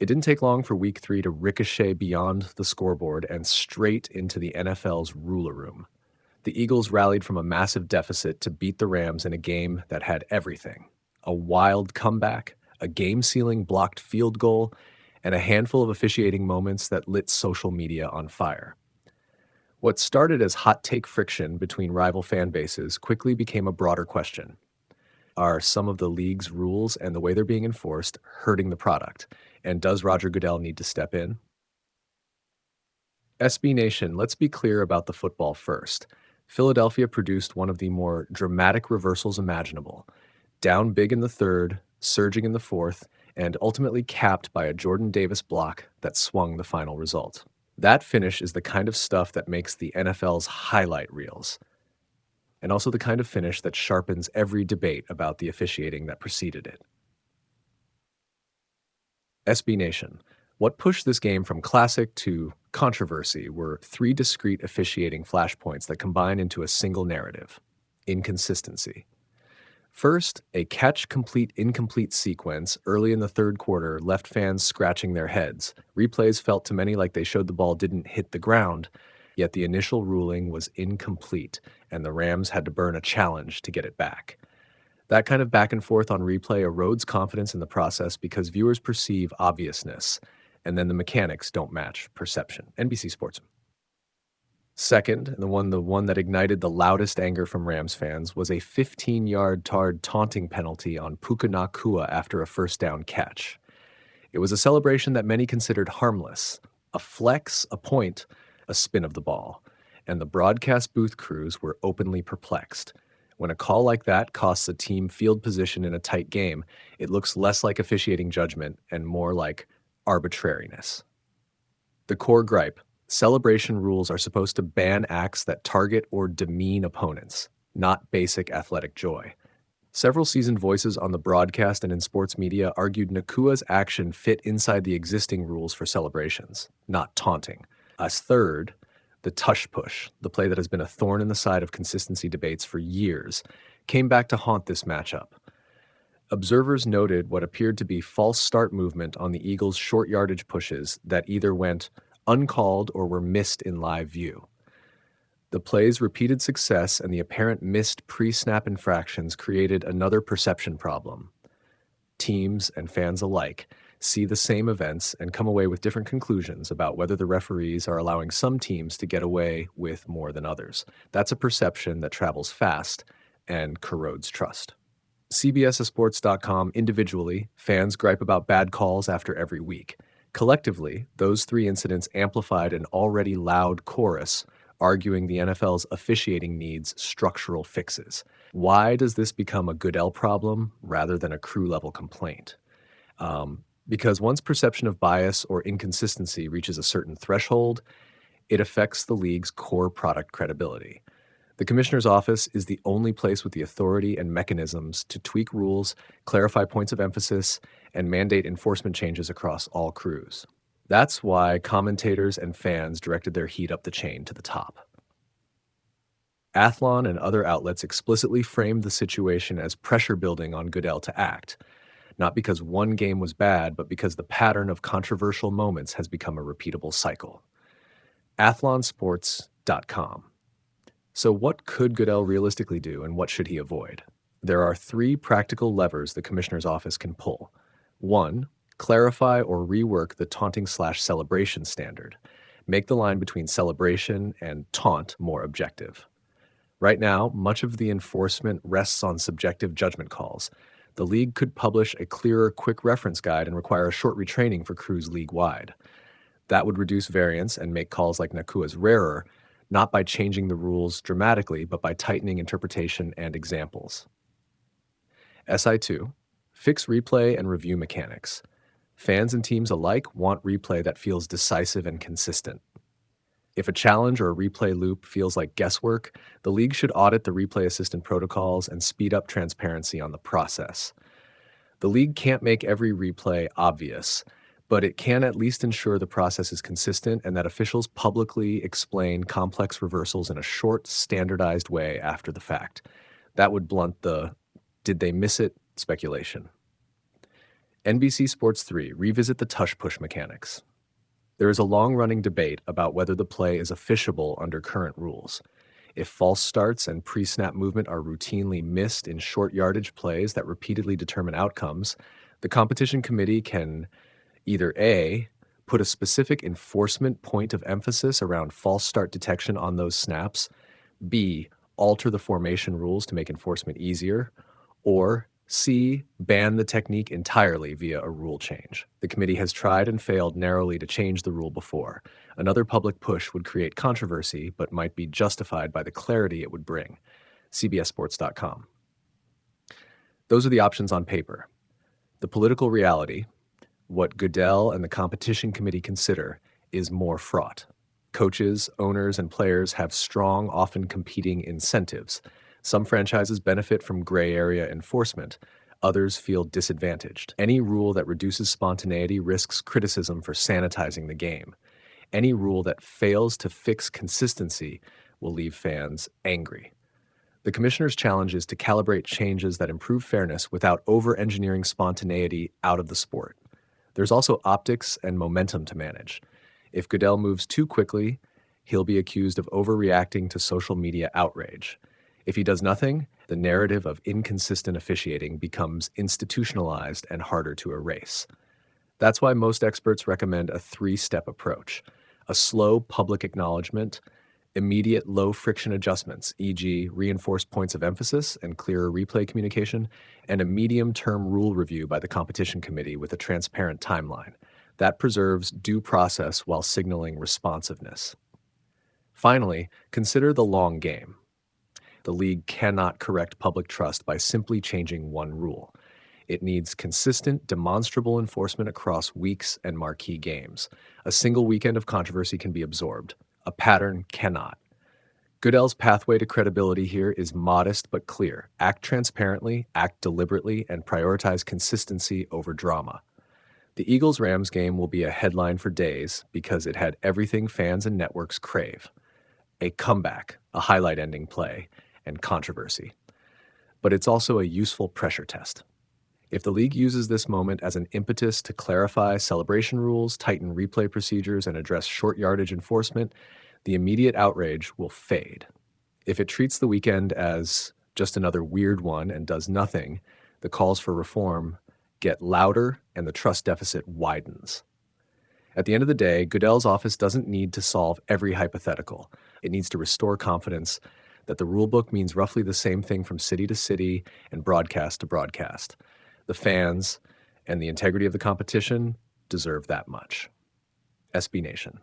It didn't take long for week 3 to ricochet beyond the scoreboard and straight into the NFL's ruler room. The Eagles rallied from a massive deficit to beat the Rams in a game that had everything: a wild comeback, a game-sealing blocked field goal, and a handful of officiating moments that lit social media on fire. What started as hot take friction between rival fan bases quickly became a broader question. Are some of the league's rules and the way they're being enforced hurting the product? And does Roger Goodell need to step in? SB Nation, let's be clear about the football first. Philadelphia produced one of the more dramatic reversals imaginable. Down big in the third, surging in the fourth, and ultimately capped by a Jordan Davis block that swung the final result. That finish is the kind of stuff that makes the NFL's highlight reels, and also the kind of finish that sharpens every debate about the officiating that preceded it. SB Nation, what pushed this game from classic to controversy were 3 discrete officiating flashpoints that combine into a single narrative: inconsistency. First, a catch-complete-incomplete sequence early in the third quarter left fans scratching their heads. Replays felt to many like they showed the ball didn't hit the ground, yet the initial ruling was incomplete, and the Rams had to burn a challenge to get it back. That kind of back and forth on replay erodes confidence in the process because viewers perceive obviousness, and then the mechanics don't match perception. NBC Sports. Second, and the one that ignited the loudest anger from Rams fans, was a 15-yard taunting penalty on Puka Nacua after a first down catch. It was a celebration that many considered harmless: a flex, a point, a spin of the ball. And the broadcast booth crews were openly perplexed. When a call like that costs a team field position in a tight game, it looks less like officiating judgment and more like arbitrariness. The core gripe: celebration rules are supposed to ban acts that target or demean opponents, not basic athletic joy. Several seasoned voices on the broadcast and in sports media argued Nacua's action fit inside the existing rules for celebrations, not taunting. As third, the tush push, the play that has been a thorn in the side of consistency debates for years, came back to haunt this matchup. Observers noted what appeared to be false start movement on the Eagles' short yardage pushes that either went uncalled or were missed in live view. The play's repeated success and the apparent missed pre-snap infractions created another perception problem. Teams and fans alike see the same events and come away with different conclusions about whether the referees are allowing some teams to get away with more than others. That's a perception that travels fast and corrodes trust. CBSSports.com individually, fans gripe about bad calls after every week. Collectively, those 3 incidents amplified an already loud chorus arguing the NFL's officiating needs structural fixes. Why does this become a Goodell problem rather than a crew-level complaint? Because once perception of bias or inconsistency reaches a certain threshold, it affects the league's core product credibility. The commissioner's office is the only place with the authority and mechanisms to tweak rules, clarify points of emphasis, and mandate enforcement changes across all crews. That's why commentators and fans directed their heat up the chain to the top. Athlon and other outlets explicitly framed the situation as pressure building on Goodell to act, not because one game was bad, but because the pattern of controversial moments has become a repeatable cycle. Athlonsports.com. So what could Goodell realistically do, and what should he avoid? There are 3 practical levers the commissioner's office can pull. 1, clarify or rework the taunting/celebration standard. Make the line between celebration and taunt more objective. Right now, much of the enforcement rests on subjective judgment calls. The league could publish a clearer quick reference guide and require a short retraining for crews league-wide. That would reduce variance and make calls like Nacua's rarer, not by changing the rules dramatically, but by tightening interpretation and examples. SI2, fix replay and review mechanics. Fans and teams alike want replay that feels decisive and consistent. If a challenge or a replay loop feels like guesswork, the league should audit the replay assistant protocols and speed up transparency on the process. The league can't make every replay obvious, but it can at least ensure the process is consistent and that officials publicly explain complex reversals in a short, standardized way after the fact. That would blunt the "did they miss it" speculation. NBC Sports 3, revisit the tush-push mechanics. There is a long-running debate about whether the play is officiable under current rules. If false starts and pre-snap movement are routinely missed in short yardage plays that repeatedly determine outcomes, the competition committee can either A, put a specific enforcement point of emphasis around false start detection on those snaps, B, alter the formation rules to make enforcement easier, or C, ban the technique entirely via a rule change. The committee has tried and failed narrowly to change the rule before. Another public push would create controversy, but might be justified by the clarity it would bring. CBSSports.com. Those are the options on paper. The political reality, what Goodell and the competition committee consider, is more fraught. Coaches, owners, and players have strong, often competing incentives. Some franchises benefit from gray area enforcement. Others feel disadvantaged. Any rule that reduces spontaneity risks criticism for sanitizing the game. Any rule that fails to fix consistency will leave fans angry. The commissioner's challenge is to calibrate changes that improve fairness without over-engineering spontaneity out of the sport. There's also optics and momentum to manage. If Goodell moves too quickly, he'll be accused of overreacting to social media outrage. If he does nothing, the narrative of inconsistent officiating becomes institutionalized and harder to erase. That's why most experts recommend a three-step approach: a slow public acknowledgement, immediate low-friction adjustments, e.g. reinforced points of emphasis and clearer replay communication, and a medium-term rule review by the competition committee with a transparent timeline. That preserves due process while signaling responsiveness. Finally, consider the long game. The league cannot correct public trust by simply changing one rule. It needs consistent, demonstrable enforcement across weeks and marquee games. A single weekend of controversy can be absorbed. A pattern cannot. Goodell's pathway to credibility here is modest but clear. Act transparently, act deliberately, and prioritize consistency over drama. The Eagles-Rams game will be a headline for days because it had everything fans and networks crave: a comeback, a highlight-ending play, and controversy. But it's also a useful pressure test. If the league uses this moment as an impetus to clarify celebration rules, tighten replay procedures, and address short yardage enforcement, the immediate outrage will fade. If it treats the weekend as just another weird one and does nothing, the calls for reform get louder and the trust deficit widens. At the end of the day, Goodell's office doesn't need to solve every hypothetical. It needs to restore confidence that the rulebook means roughly the same thing from city to city and broadcast to broadcast. The fans and the integrity of the competition deserve that much. SB Nation.